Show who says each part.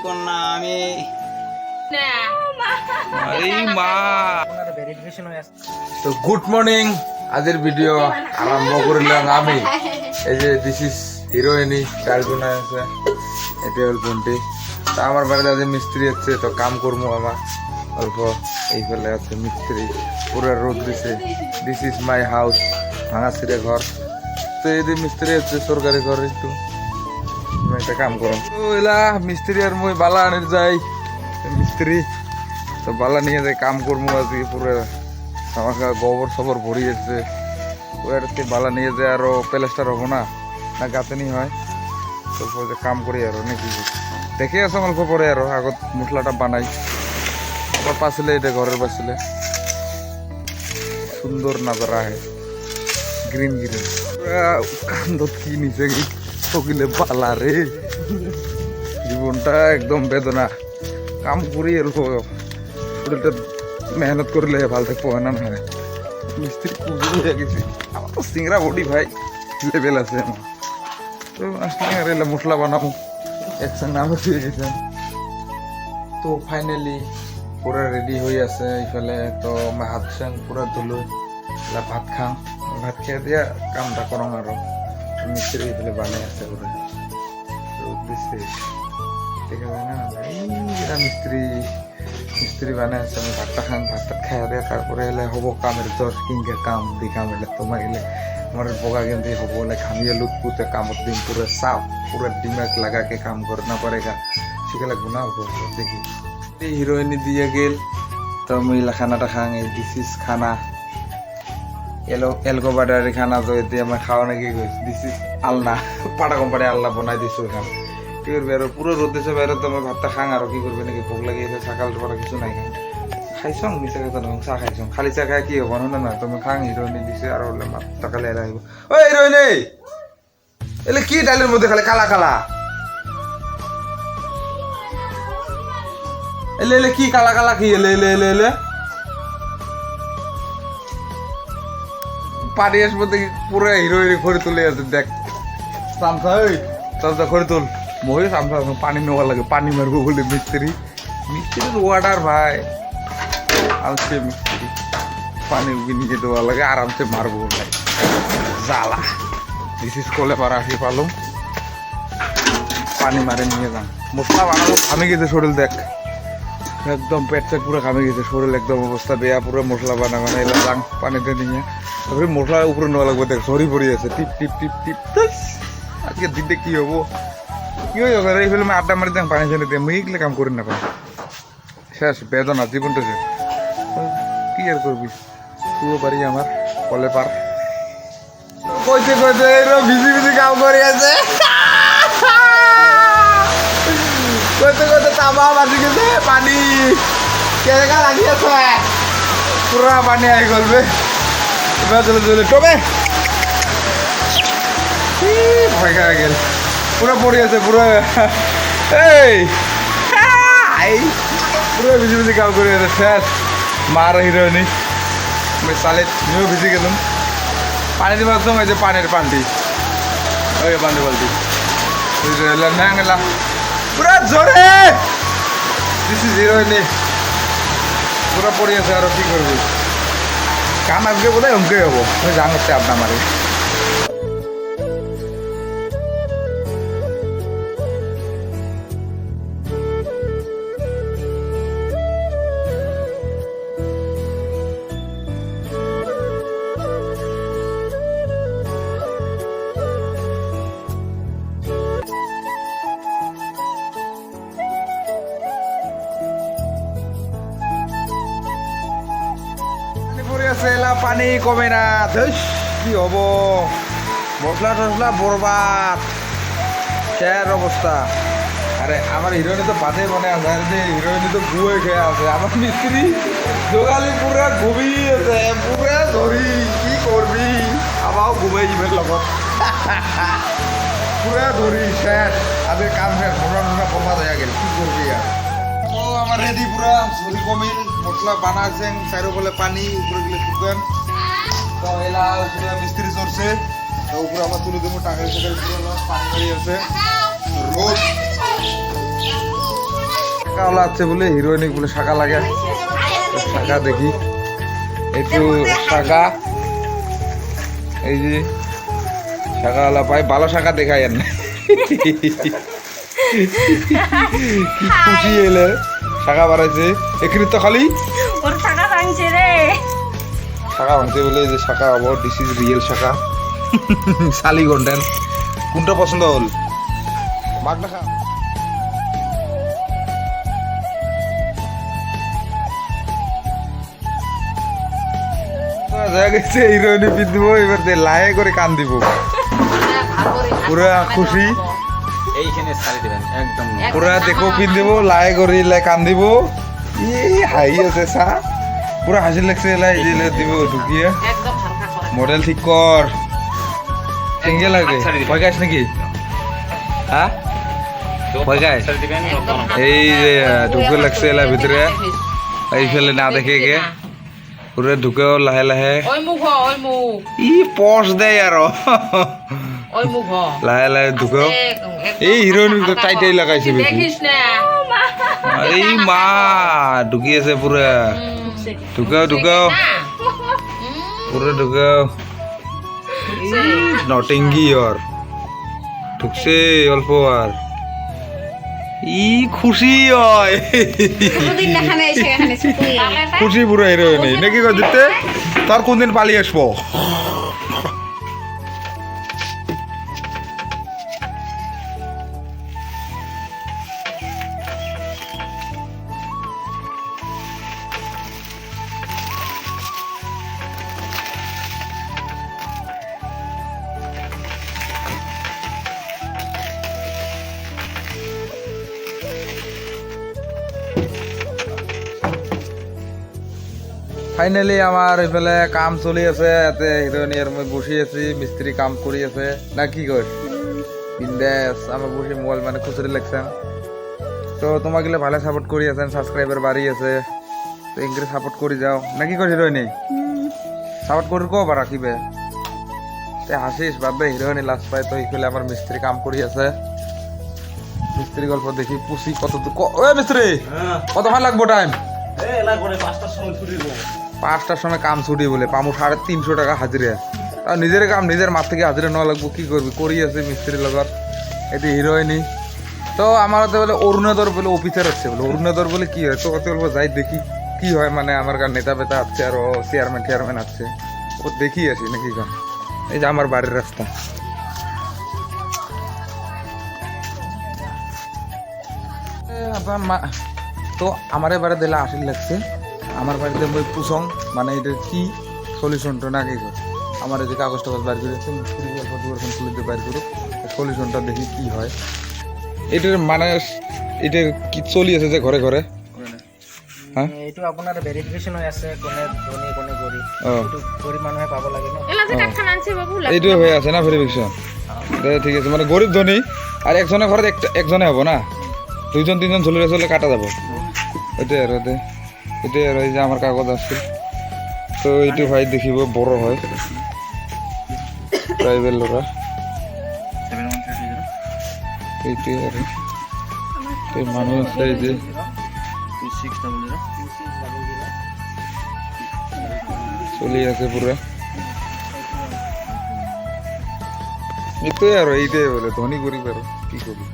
Speaker 1: কর না আমি
Speaker 2: তো গুড মর্নিং আজের ভিডিও আরম্ভ করলাম আমি এই যে দিস ইজ হিরোইনি ডালগুনা আছে এটা হল কোনটি তা আমার বাড়িতে আজ মিস্ত্রি আছে তো কাম করবো আমার অল্প এই ফেলে আছে মিস্ত্রি পুরো রোদ দিছে দিস ইজ মাই হাউস ভাঙা ছিঁড়ে ঘর তো এই যে মিস্ত্রি আছে সরকারি ঘর একটু একটা কাম করো তো এলা মিস্ত্রি আর মই বালা আনির যাই মিস্ত্রি তো বালা নিয়ে যাই কাম করবো আজকে পুরো আমাকে গোবর সবর ভরিয়েছে ওয়ারকে বালা নিয়ে যায় আরো প্লাস্টার হবো না না গাঁথনি হয় তো কাম করি আরো নাকি দেখে আসো অল্প পরে আরো আগত মশলাটা বানাই আবার পাশলে এটা ঘরের পাশলে সুন্দর নাজারা হয় গ্রিন গ্রিন কান্দত কি নিচে চকিলে বালা রে জীবনটা একদম বেদনা কাম করি এরকম শরীরটা মেহনত করলে ভালো থাকবো না না মিস্ত্রি কুকুর হয়ে গেছি আমার তো সিংড়া বডি ভাই লেভেল আছে আমার তো সিংড়া এলে মশলা বানাবো একসঙ্গে আমরা ফিরে গেছেন তো ফাইনালি পুরো রেডি হয়ে আছে এইফালে তো হাত সাং পুরো ধুলো ভাত খাম ভাত খেয়ে দিয়া কামটা করম আরো মিস্ত্রি এইফালে বানাই আছে পুরো দিচ্ছে দেখা যায় না এইরা মিস্ত্রি বানাই আছে আমি ভাতটা খান ভাতটা খাইয়া দিয়ে তারপরে এলে হবো কামের জ্বর কিংকে কাম দি কাম এলে তোমার এলে আমার বগা গেন্দি হবো এলে খামিয়ে লুটপুতে কামত দিন পুরো সাফ পুরো দিমাগ লাগাকে কাম করে না পারেগা শিখে লাগবো না দেখি এই হিরোইনি দিয়ে গেল তো মহিলা খানাটা খাং এই দিস ইজ খানা এলকো বাটারি খানা তো এতে আমার খাওয়া নাকি দিস ইজ আলনা পাটা কোম্পানি আলনা বনাই দিছো এখানে কি করবে আর পুরো রোদ দিছে বাইরে তো আমার ভাতটা খাং আর কি করবে নাকি ভোগ লাগিয়েছে সকাল পরে কিছু নাই খাই খাইছং মিশা কথা নয় চা খাইছং খালি চা খাই কি হবো না না তুমি খাং হিরোইনি দিছে আর হলে ভাতটা খালি এরা আইব ওই হিরোইনি এলে কি ডালের মধ্যে খালি কালা কালা এলে এলে কি কালা কালা কি এলে এলে এলে এলে পানি আসবো দেখি পুরো হিরোইনি করে তুলে আছে দেখ সামসা ওই সামসা করে তুল মহিলা সামসা পানি নেওয়া লাগে পানি মারবো বলে মিস্ত্রির ওয়াটার ভাই আসছে মিস্ত্রি পানি নিয়ে দেওয়া লাগে আরামসে মারবো ভাই জ্বালা দিস করলে পারা আসি পালুম পানি মারে নিয়ে যান মশলা বানাবো ঘামে গেছে শরীর দেখ একদম পেট চেট পুরো ঘামে গেছে শরীর একদম অবস্থা বেয়া পুরো মশলা বানা এলাম যাং পানিতে নিয়ে তারপরে মশলা উপরে নেওয়া লাগবে দেখ সরি পড়ে আছে টিপ টিপ টিপ টিপ আজকে দিনটা কি হবো কি হয়ে যাবে এই ফেলে আড্ডা মারি দেখ পানি ছেড়ে দিয়ে মিগলে কাম করি না পাই শেষ বেদনা জীবনটা শেষ কি আর করবি তুইও পারি আমার কলে পার কইতে কইতে ভিজি ভিজি কাম করে আছে কইতে কইতে তামা বাজি গেছে পানি কেকা লাগিয়েছে পুরা পানি আই গলবে এবার চলে চলে টবে ভয় খাওয়া গেল পুরো পড়ে আছে পুরো এই পুরো ভিজি ভিজি কাম করে আছে শেষ মার হিরোইনি সালে নিয়েও ভিজি গেলাম পানি দিবার সময় যে পানির পান্টি ওই পানি বলতি গেলা পুরা জোরে দিস ইজ হিরোইনি পুরো পড়ে আছে আরো কি করবি কাম আসবে বলে অঙ্কে হবো জানতে আপনার মারে পানি কমে না কি হব মশলা টসলা বরবাদ শেয়ার অবস্থা আরে আমার হিরোইনি তো বাদে মনে আছে যে হিরোইনি তো গুয়ে খেয়ে আছে আমার মিস্ত্রি যোগালি পুরা ঘুমিয়ে আছে পুরা ধরি কি করবি আমাও ঘুমাই যাবে লগত পুরা ধরি শেষ আজকে কাম শেষ মোটা মোটা বরবাদ হয়ে গেল কি করবি আর তো আমার রেডি পুরা ঝুরি কমিল মশলা বানাছেন চারো বলে পানি উপরে গেলে শুকান তো এলা উপরে মিস্ত্রি চড়ছে তো উপরে আবার তুলে দেবো টাকা পুরো পানি বেরিয়ে আছে রোদ শাকাওয়ালা আছে বলে হিরোইনিক বলে শাকা লাগে শাকা দেখি একটু শাকা এই যে শাকাওয়ালা পাই ভালো শাকা দেখাই আর না কি খুশি এলে শাকা বাড়াইছে এখানে তো খালি
Speaker 1: ওর শাখা ভাঙছে রে
Speaker 2: শাকা ভাঙছে বলে যে শাকা হবো দিস ইজ রিয়েল শাকা শালি কন্টেন্ট কোনটা পছন্দ হল মাগ না খা গেছে হিরোইনি পিন্দিব এবার লাহে করে কান দিব পুরা খুশি
Speaker 3: এইখানে ছাড়ি দিবেন একদম
Speaker 2: পুরা দেখো পিন্দিব লাহে করে কান দিব হাই আছে চা পুরা হাসি লাগছে লাই দিব ঢুকিয়ে
Speaker 1: একদম হালকা করে
Speaker 2: মডেল ঠিক কর সিঙ্গেল লাগে ভয় গাছ নাকি হ্যাঁ ভয় গাছ
Speaker 3: ছাড়ি দিবেন
Speaker 2: এই যে ঢুকে লাগছে এলা ভিতরে এই ফেলে না দেখে গে পুরো ঢুকেও লাহে লাহে
Speaker 1: ওই মুখ ওই মুখ
Speaker 2: ই পশ দেয় আর
Speaker 1: ওই মুখ
Speaker 2: লাহে লাহে ঢুকেও এই হিরোইন টাইটাই লাগাইছে বেশি
Speaker 1: দেখিস না
Speaker 2: আরে মা ঢুকি আছে পুরা ঢুকাও ঢুকাও পুরো ঢুকাও নটিঙ্গি আর ঢুকছে অল্প আর ই খুশি হয় খুশি পুরো হিরোইন নাকি কর দিতে তার কোনদিন পালিয়ে আসবো ফাইনালি আমার এইফালে কাম চলি আছে ইয়াতে হিরোইনিয়ার মই বসি আছি মিস্ত্রি কাম কৰি আছে না কি কর বিন্দাস আমার বসে মোবাইল মানে খুচরি লাগছেন তো তোমাকে ভালো সাপোর্ট করি আছেন সাবস্ক্রাইবার বাড়ি আছে তো ইংরেজি সাপোর্ট করে যাও নাকি কর হিরোইনি সাপোর্ট করে কো বা রাখিবে তে হাসিস ভাববে হিরোইনি লাস্ট পায় তো এইফালে আমার মিস্ত্রি কাম কৰি আছে মিস্ত্রি গল্প দেখি পুষি কত ওই মিস্ত্রি কত ভালো লাগবো টাইম
Speaker 3: এই লাগবে 5টার সময় ছুটি দেব
Speaker 2: 5টার সময় কাম ছুটি বলে পামু 350 টাকা হাজিরা আর নিজের কাম নিজের মাঠ থেকে হাজিরা নেওয়া লাগবো কি করবি করি আছে মিস্ত্রির লগত এটি হিরোইনি তো আমার তো বলে অরুণোদর বলে অফিসার হচ্ছে বলে অরুণোদর বলে কি হয় তো কত বলবো যাই দেখি কি হয় মানে আমার কার নেতা বেতা আছে আর চেয়ারম্যান আছে ও দেখি আসি নাকি কাম এই যে আমার বাড়ির রাস্তা তো আমার এবারে দিলে আসিল লাগছে আমার বাড়িতে বই পুসং মানে এটা কি সলিউশনটা না কি আমার এই যে কাগজ টাগজ বাইর করেছে মিস্ত্রি পরিবর্তন খুলে দিয়ে বাইর করুক সলিউশনটা দেখি কি হয় এটার মানে এটা কি চলি আছে যে ঘরে ঘরে হ্যাঁ
Speaker 3: এইটো আপোনাৰ ভেৰিফিকেশ্যন হৈ আছে কোনে ধনী কোনে গৰীব
Speaker 2: ও
Speaker 3: এইটো গৰীব মানুহে পাব লাগে ন
Speaker 1: এলা যে কাটখান আনছে বাবু
Speaker 2: এইটো হয়ে আছে না ভেরিফিকেশন ঠিক আছে মানে গরিব ধনী আর একজনের ঘরে একজনে হবো না দুইজন তিনজন চলে চলে কাটা যাব এটাই আর এটাই আর এই যে আমার কাগজ আছে তো এইটো ভাই দেখিব বড় হয় ট্রাইবেল লোরা এইটাই আর এই মানুষ আছে এই যে চলি আছে পুরা এইটাই আর এইটাই বলে ধনী গরিব আর কি করবি